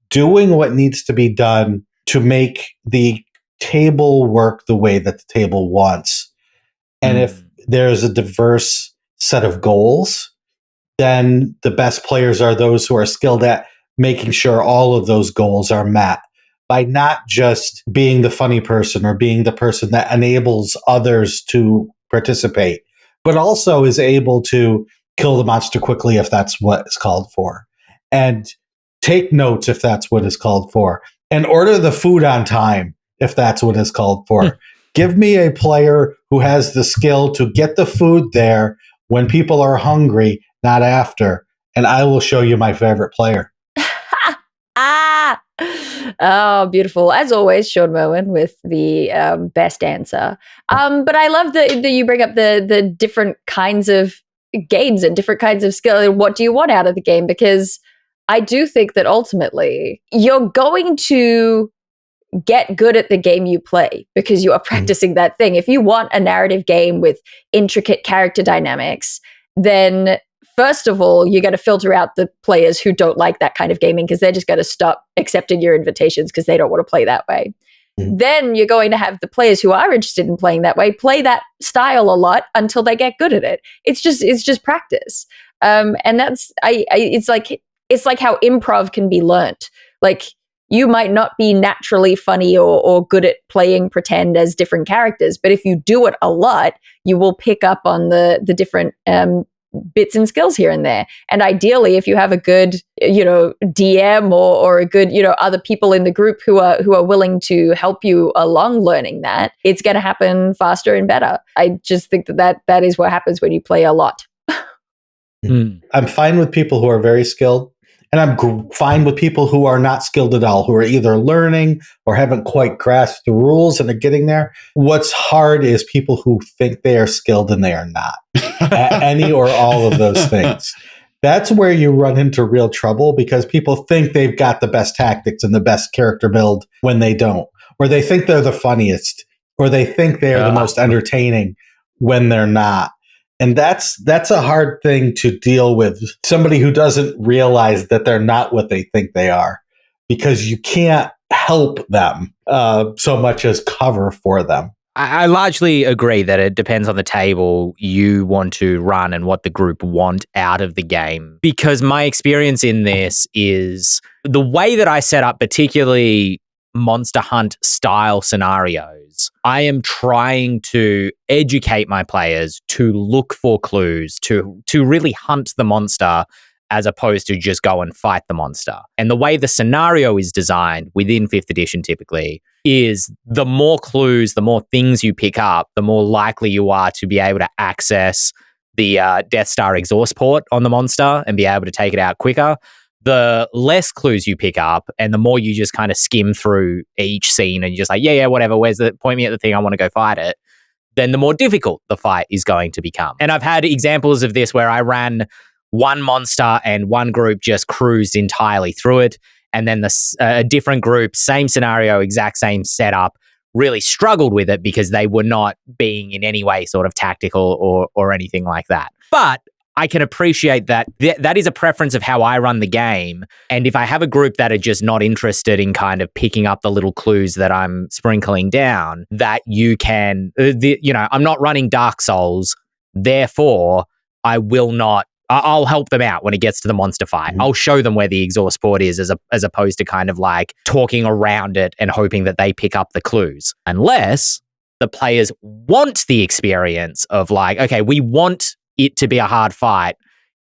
doing what needs to be done to make the table work the way that the table wants. And if there's a diverse set of goals, then the best players are those who are skilled at making sure all of those goals are met by not just being the funny person or being the person that enables others to participate, but also is able to kill the monster quickly if that's what is called for, and take notes if that's what is called for, and order the food on time if that's what is called for. Give me a player who has the skill to get the food there when people are hungry, not after, and I will show you my favorite player. Oh, beautiful. As always, Shawn Merwin with the best answer. But I love that you bring up the different kinds of games and different kinds of skill. And what do you want out of the game? Because I do think that ultimately you're going to get good at the game you play because you are practicing that thing. If you want a narrative game with intricate character dynamics, then first of all, you got to filter out the players who don't like that kind of gaming because they're just going to stop accepting your invitations because they don't want to play that way. Then you're going to have the players who are interested in playing that way play that style a lot until they get good at it. It's just practice, and that's it's like how improv can be learnt. Like, you might not be naturally funny or good at playing pretend as different characters, but if you do it a lot, you will pick up on the different bits and skills here and there. And ideally, if you have a good, DM or a good, other people in the group who are willing to help you along learning that, it's going to happen faster and better. I just think that is what happens when you play a lot. I'm fine with people who are very skilled. And I'm fine with people who are not skilled at all, who are either learning or haven't quite grasped the rules and are getting there. What's hard is people who think they are skilled and they are not. Any or all of those things. That's where you run into real trouble because people think they've got the best tactics and the best character build when they don't. Or they think they're the funniest. Or they think they're the most entertaining when they're not. And that's a hard thing to deal with. Somebody who doesn't realize that they're not what they think they are, because you can't help them so much as cover for them. I largely agree that it depends on the table you want to run and what the group want out of the game. Because my experience in this is the way that I set up, particularly Monster Hunt style scenarios, I am trying to educate my players to look for clues, to really hunt the monster as opposed to just go and fight the monster. And the way the scenario is designed within 5th edition typically is the more clues, the more things you pick up, the more likely you are to be able to access the Death Star exhaust port on the monster and be able to take it out quicker. The less clues you pick up and the more you just kind of skim through each scene and you're just like, yeah, whatever, point me at the thing, I want to go fight it, then the more difficult the fight is going to become. And I've had examples of this where I ran one monster and one group just cruised entirely through it. And then a different group, same scenario, exact same setup, really struggled with it because they were not being in any way sort of tactical or anything like that. But I can appreciate that that is a preference of how I run the game. And if I have a group that are just not interested in kind of picking up the little clues that I'm sprinkling down, that you can, I'm not running Dark Souls, therefore I'll help them out when it gets to the monster fight. I'll show them where the exhaust port is as opposed to kind of like talking around it and hoping that they pick up the clues. Unless the players want the experience of like, okay, we want it to be a hard fight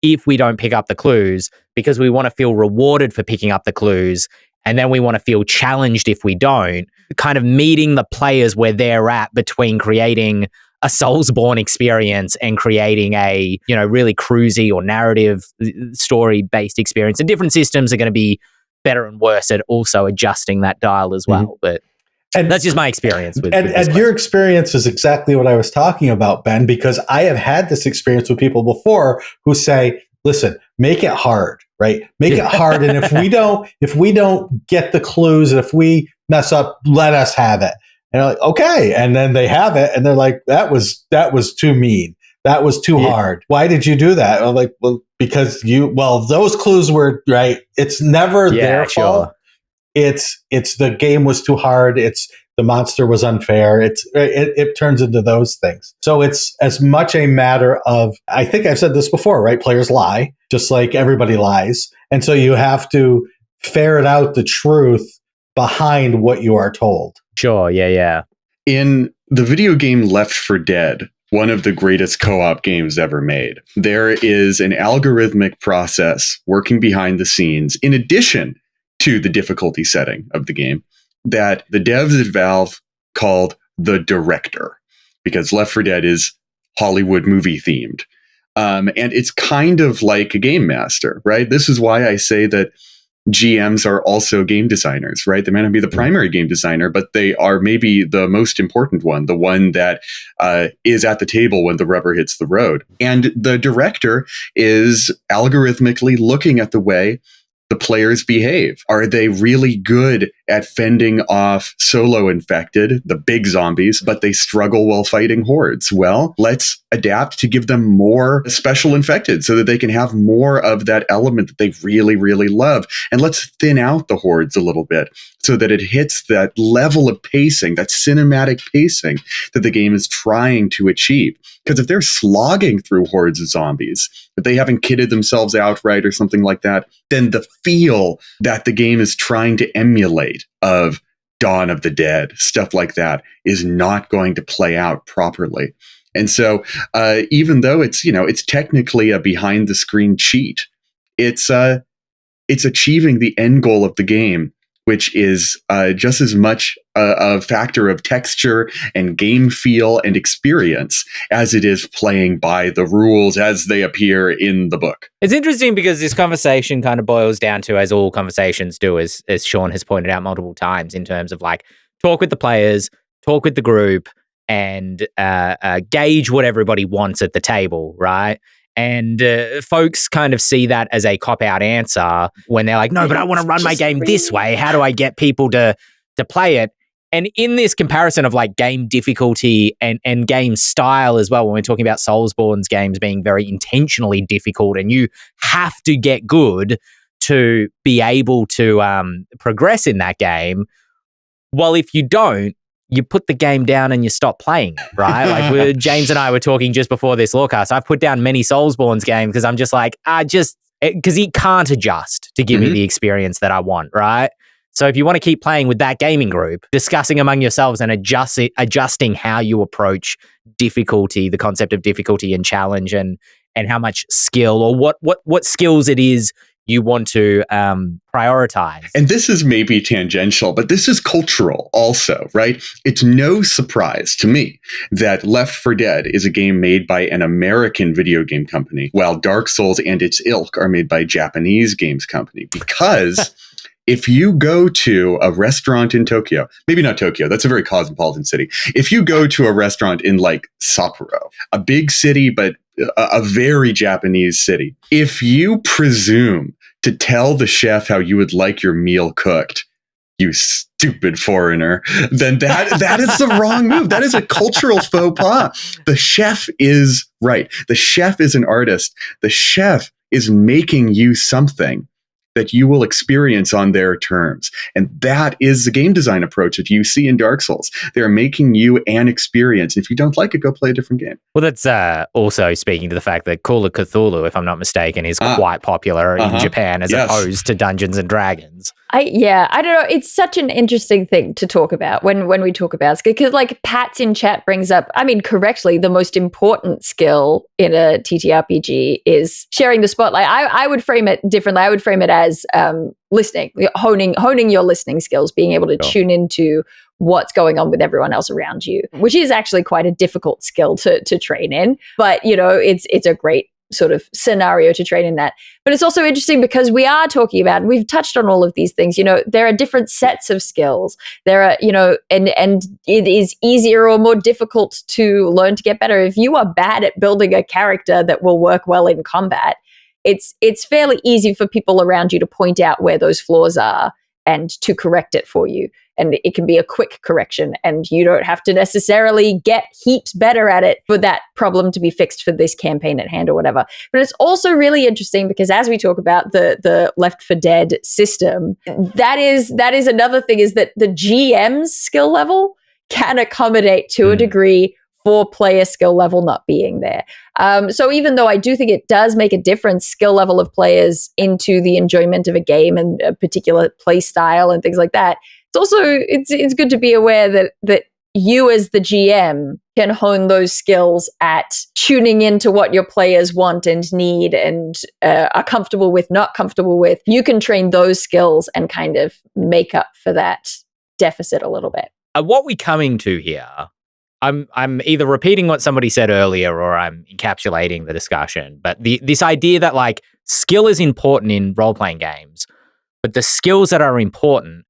if we don't pick up the clues because we want to feel rewarded for picking up the clues and then we want to feel challenged if we don't, kind of meeting the players where they're at between creating a Soulsborne experience and creating a, really cruisy or narrative story-based experience. And different systems are going to be better and worse at also adjusting that dial as well. But that's just my experience with and your experience is exactly what I was talking about, Ben, because I have had this experience with people before who say, listen, make it hard, right? Make it hard. And if we don't get the clues, if we mess up, let us have it. And they're like, okay. And then they have it and they're like, that was too mean. That was too hard. Why did you do that? I'm like, well, because those clues were right. It's never their fault. It's the game was too hard. It's the monster was unfair. It turns into those things. So it's as much a matter of, I think I've said this before, right? Players lie, just like everybody lies. And so you have to ferret out the truth behind what you are told. Sure. Yeah. In the video game Left 4 Dead, one of the greatest co-op games ever made, there is an algorithmic process working behind the scenes in addition to the difficulty setting of the game that the devs at Valve called the director, because Left 4 Dead is Hollywood movie themed. And it's kind of like a game master, right? This is why I say that GMs are also game designers, right? They may not be the primary game designer, but they are maybe the most important one, the one that is at the table when the rubber hits the road. And the director is algorithmically looking at the way the players behave. Are they really good at fending off solo infected, the big zombies, but they struggle while fighting hordes? Well, let's adapt to give them more special infected so that they can have more of that element that they really, really love. And let's thin out the hordes a little bit so that it hits that level of pacing, that cinematic pacing that the game is trying to achieve. Because if they're slogging through hordes of zombies, if they haven't kitted themselves out right or something like that, then the feel that the game is trying to emulate of Dawn of the Dead, stuff like that, is not going to play out properly. And so even though it's technically a behind the screen cheat, it's achieving the end goal of the game, which is just as much a factor of texture and game feel and experience as it is playing by the rules as they appear in the book. It's interesting because this conversation kind of boils down to, as all conversations do, as Shawn has pointed out multiple times, in terms of like, talk with the players, talk with the group, and gauge what everybody wants at the table, right? And folks kind of see that as a cop-out answer when they're like, no, but I want to run my game this way. How do I get people to play it? And in this comparison of like game difficulty and game style as well, when we're talking about Soulsborne's games being very intentionally difficult and you have to get good to be able to progress in that game, well, if you don't, you put the game down and you stop playing it, right? Like James and I were talking just before this Lorecast. I've put down many Soulsborne's games because I'm just like, because he can't adjust to give me the experience that I want, right? So if you want to keep playing with that gaming group, discussing among yourselves and adjusting how you approach difficulty, the concept of difficulty and challenge, and how much skill or what skills it is you want to prioritize. And this is maybe tangential, but this is cultural also, right? It's no surprise to me that Left 4 Dead is a game made by an American video game company, while Dark Souls and its ilk are made by a Japanese games company. Because if you go to a restaurant in Tokyo, maybe not Tokyo, that's a very cosmopolitan city. If you go to a restaurant in like Sapporo, a big city, but a very Japanese city, if you presume to tell the chef how you would like your meal cooked, you stupid foreigner, then that is the wrong move. That is a cultural faux pas. The chef is right. The chef is an artist. The chef is making you something that you will experience on their terms. And that is the game design approach that you see in Dark Souls. They're making you an experience. If you don't like it, go play a different game. Well, that's also speaking to the fact that Call of Cthulhu, if I'm not mistaken, is quite popular in Japan as opposed to Dungeons and Dragons. I don't know. It's such an interesting thing to talk about when we talk about skill, because like Pat's in chat brings up, I mean, correctly, the most important skill in a TTRPG is sharing the spotlight. I would frame it differently. I would frame it as listening, honing your listening skills, being able to tune into what's going on with everyone else around you, which is actually quite a difficult skill to train in. But, you know, it's a great sort of scenario to train in that. But it's also interesting because we are talking about, and we've touched on all of these things, you know, there are different sets of skills. There are, you know, and it is easier or more difficult to learn to get better. If you are bad at building a character that will work well in combat, it's fairly easy for people around you to point out where those flaws are and to correct it for you. And it can be a quick correction, and you don't have to necessarily get heaps better at it for that problem to be fixed for this campaign at hand or whatever. But it's also really interesting because as we talk about the Left 4 Dead system, that is another thing, is that the GM's skill level can accommodate to a degree for player skill level not being there. So even though I do think it does make a difference, skill level of players into the enjoyment of a game and a particular play style and things like that, it's also it's good to be aware that you as the GM can hone those skills at tuning into what your players want and need and are comfortable with, not comfortable with. You can train those skills and kind of make up for that deficit a little bit. What we're coming to here, I'm either repeating what somebody said earlier or I'm encapsulating the discussion. But this idea that like skill is important in role-playing games, But the skills that are important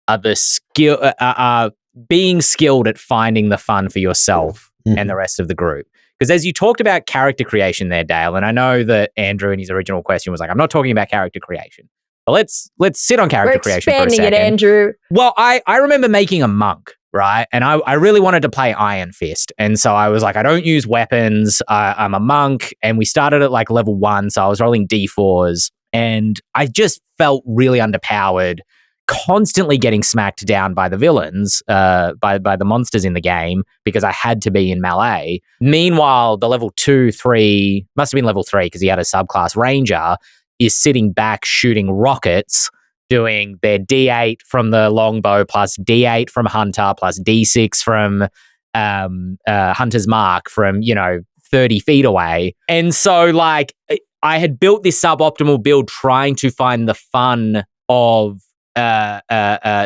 are the skill, are being skilled at finding the fun for yourself and the rest of the group. Because as you talked about character creation there, Dael, and I know that Andrew in his original question was like, I'm not talking about character creation. But let's sit on character creation for a second. We're expanding it, Andrew. Well, I remember making a monk, right? And I really wanted to play Iron Fist. And so I was like, I don't use weapons. I'm a monk. And we started at like level 1. So I was rolling D4s. And I just felt really underpowered, constantly getting smacked down by the villains, by the monsters in the game, because I had to be in melee. Meanwhile, the level 2, 3, must have been level 3 because he had a subclass ranger, is sitting back shooting rockets, doing their D8 from the longbow plus D8 from Hunter plus D6 from Hunter's Mark from, 30 feet away. And so like I had built this suboptimal build trying to find the fun of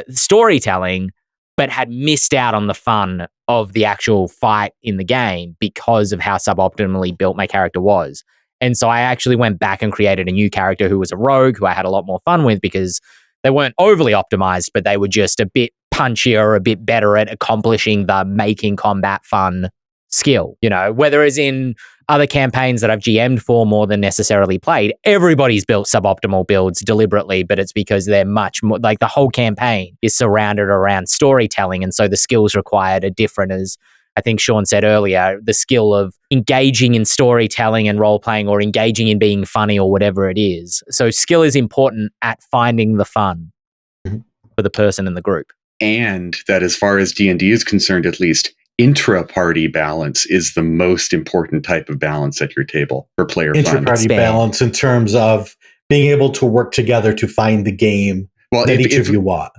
storytelling, but had missed out on the fun of the actual fight in the game because of how suboptimally built my character was. And so I actually went back and created a new character who was a rogue, who I had a lot more fun with because they weren't overly optimized, but they were just a bit punchier, a bit better at accomplishing the making combat fun skill. Whether as in other campaigns that I've GM'd for more than necessarily played, everybody's built suboptimal builds deliberately, but it's because they're much more, like the whole campaign is surrounded around storytelling. And so the skills required are different, as I think Shawn said earlier, the skill of engaging in storytelling and role-playing or engaging in being funny or whatever it is. So skill is important at finding the fun for the person in the group. And that as far as D&D is concerned, at least, intra-party balance is the most important type of balance at your table for player fun. Intra-party balance in terms of being able to work together to find the game that each of you want.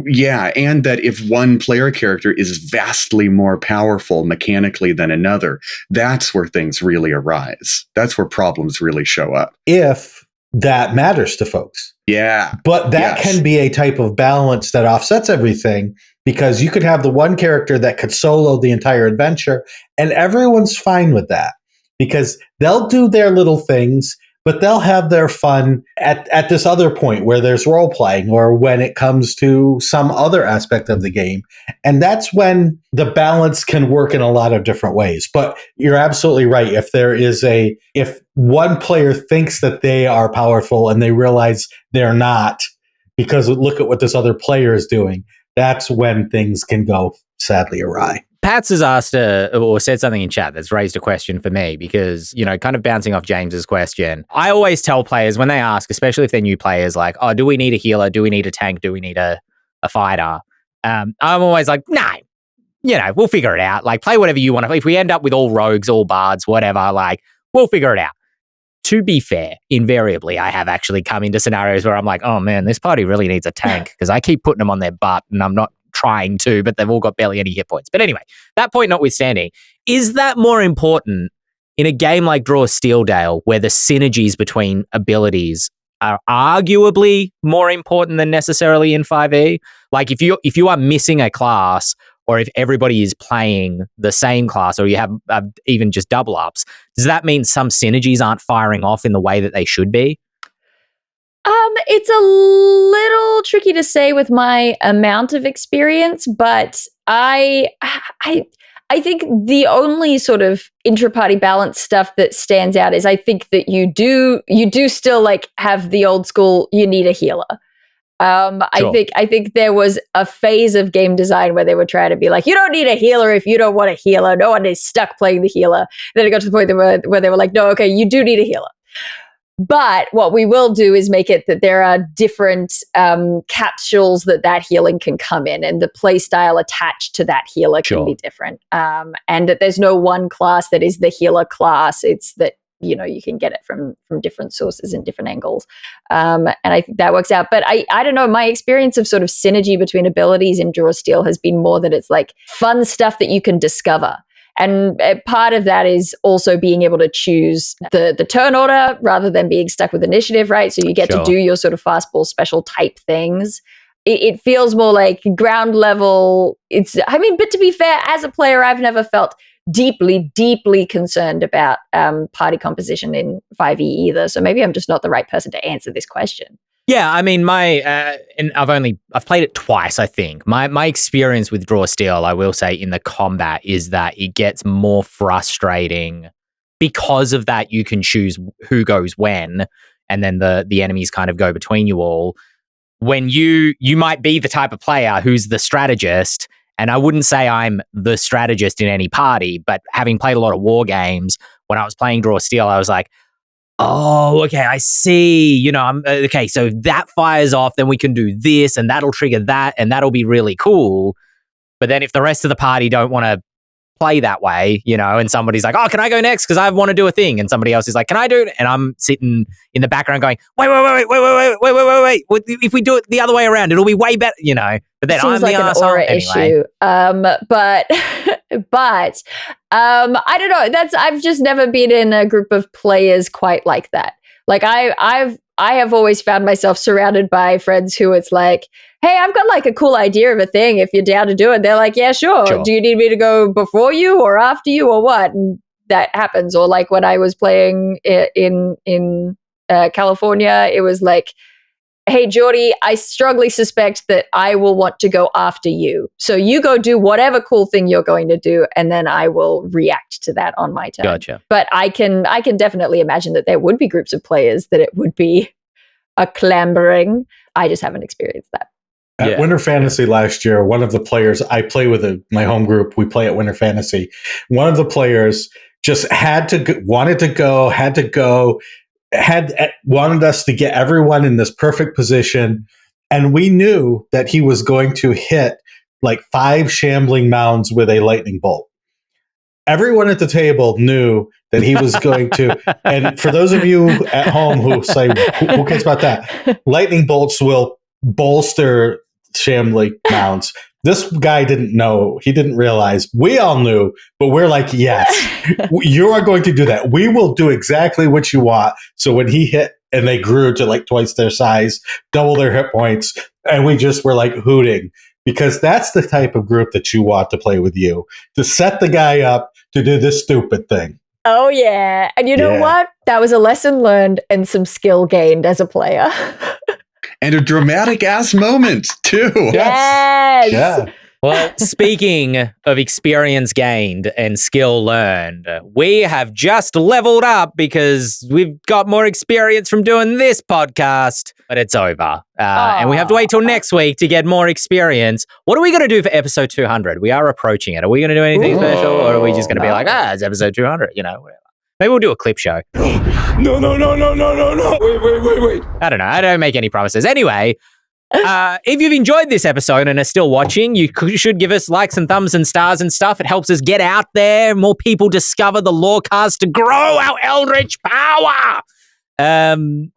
Yeah, and that if one player character is vastly more powerful mechanically than another, that's where things really arise. That's where problems really show up. If that matters to folks. Yeah. But that can be a type of balance that offsets everything, because you could have the one character that could solo the entire adventure and everyone's fine with that because they'll do their little things, but they'll have their fun at this other point where there's role playing or when it comes to some other aspect of the game. And that's when the balance can work in a lot of different ways. But you're absolutely right. If one player thinks that they are powerful and they realize they're not because look at what this other player is doing, that's when things can go sadly awry. Pats has asked or said something in chat that's raised a question for me because, kind of bouncing off James's question. I always tell players when they ask, especially if they're new players, like, oh, do we need a healer? Do we need a tank? Do we need a fighter? I'm always like, no, we'll figure it out. Like, play whatever you want. If we end up with all rogues, all bards, whatever, like, we'll figure it out. To be fair, invariably, I have actually come into scenarios where I'm like, oh man, this party really needs a tank because I keep putting them on their butt and I'm not trying to, but they've all got barely any hit points. But anyway, that point notwithstanding, is that more important in a game like Draw Steel, Dael, where the synergies between abilities are arguably more important than necessarily in 5e? Like if you are missing a class, or if everybody is playing the same class, or you have even just double ups, does that mean some synergies aren't firing off in the way that they should be? It's a little tricky to say with my amount of experience, but I think the only sort of intra-party balance stuff that stands out is I think that you do still like have the old school, you need a healer. Sure. I think there was a phase of game design where they were trying to be like, you don't need a healer if you don't want a healer. No one is stuck playing the healer. Then it got to the point where they were like, no, okay, you do need a healer. But what we will do is make it that there are different capsules that healing can come in, and the play style attached to that healer can be different. And that there's no one class that is the healer class. It's that, you can get it from different sources and different angles. And I think that works out. But I don't know, my experience of sort of synergy between abilities in Draw Steel has been more that it's like fun stuff that you can discover. And part of that is also being able to choose the turn order rather than being stuck with initiative, right? So you get to do your sort of fastball special type things. It feels more like ground level. But to be fair, as a player, I've never felt deeply, deeply concerned about party composition in 5e either. So maybe I'm just not the right person to answer this question. Yeah, I mean, and I've played it twice, I think. My experience with Draw Steel, I will say, in the combat is that it gets more frustrating because of that. You can choose who goes when, and then the enemies kind of go between you all. When you might be the type of player who's the strategist, and I wouldn't say I'm the strategist in any party, but having played a lot of war games, when I was playing Draw Steel, I was like, oh, okay, I see. I'm okay. So that fires off, then we can do this, and that'll trigger that, and that'll be really cool. But then if the rest of the party don't want to play that way, and somebody's like, oh, can I go next? Because I want to do a thing. And somebody else is like, can I do it? And I'm sitting in the background going, wait. If we do it the other way around, it'll be way better, But then Seems I'm like the an arsehole aura anyway. issue. But I don't know. I've just never been in a group of players quite like that. Like I have always found myself surrounded by friends who it's like, hey, I've got like a cool idea of a thing. If you're down to do it, they're like, yeah, sure. Do you need me to go before you or after you or what? And that happens. Or like when I was playing in California, it was like, hey, Geordie, I strongly suspect that I will want to go after you. So you go do whatever cool thing you're going to do, and then I will react to that on my turn. Gotcha. But I can definitely imagine that there would be groups of players that it would be a clambering. I just haven't experienced that. At Winter Fantasy last year, one of the players I play with my home group, we play at Winter Fantasy. One of the players just wanted to go, wanted us to get everyone in this perfect position. And we knew that he was going to hit like 5 shambling mounds with a lightning bolt. Everyone at the table knew that he was going to. And for those of you at home who say, who cares about that? Lightning bolts will bolster shambling mounds. This guy didn't know. He didn't realize. We all knew, but we're like, yes, you are going to do that. We will do exactly what you want. So when he hit and they grew to like twice their size, double their hit points, and we just were like hooting, because that's the type of group that you want to play with you, to set the guy up to do this stupid thing. Oh, yeah. And you know what? That was a lesson learned and some skill gained as a player. And a dramatic ass moment too. Yes. Yeah. Well, speaking of experience gained and skill learned, we have just leveled up because we've got more experience from doing this podcast, but it's over. And we have to wait till next week to get more experience. What are we going to do for episode 200? We are approaching it. Are we going to do anything special, or are we just going to be like, it's episode 200, whatever. Maybe we'll do a clip show. No. Wait. I don't know. I don't make any promises. Anyway, if you've enjoyed this episode and are still watching, you should give us likes and thumbs and stars and stuff. It helps us get out there. More people discover the Lorecast to grow our eldritch power. And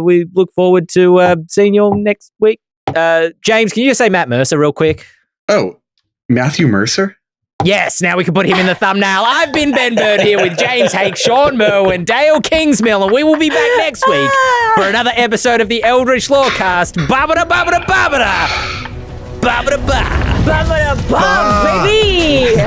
we look forward to seeing you all next week. James, can you just say Matt Mercer real quick? Oh, Matthew Mercer? Yes, now we can put him in the thumbnail. I've been Ben Bird here with James Hake, Shawn Moe, and Dael Kingsmill, and we will be back next week for another episode of the Eldritch Lorecast. Babada, babada, babada! Babada, ba! Babada, ba, baby!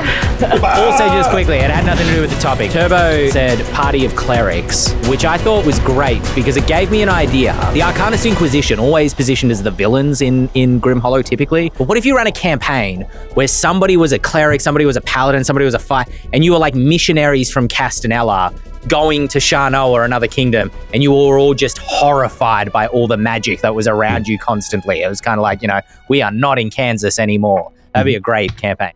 Also, just quickly, it had nothing to do with the topic. Turbo said Party of Clerics, which I thought was great because it gave me an idea. The Arcanist Inquisition, always positioned as the villains in Grim Hollow typically. But what if you ran a campaign where somebody was a cleric, somebody was a paladin, somebody was a fighter, and you were like missionaries from Castanella going to Shano or another kingdom, and you were all just horrified by all the magic that was around you constantly. It was kind of like, we are not in Kansas anymore. That'd be a great campaign.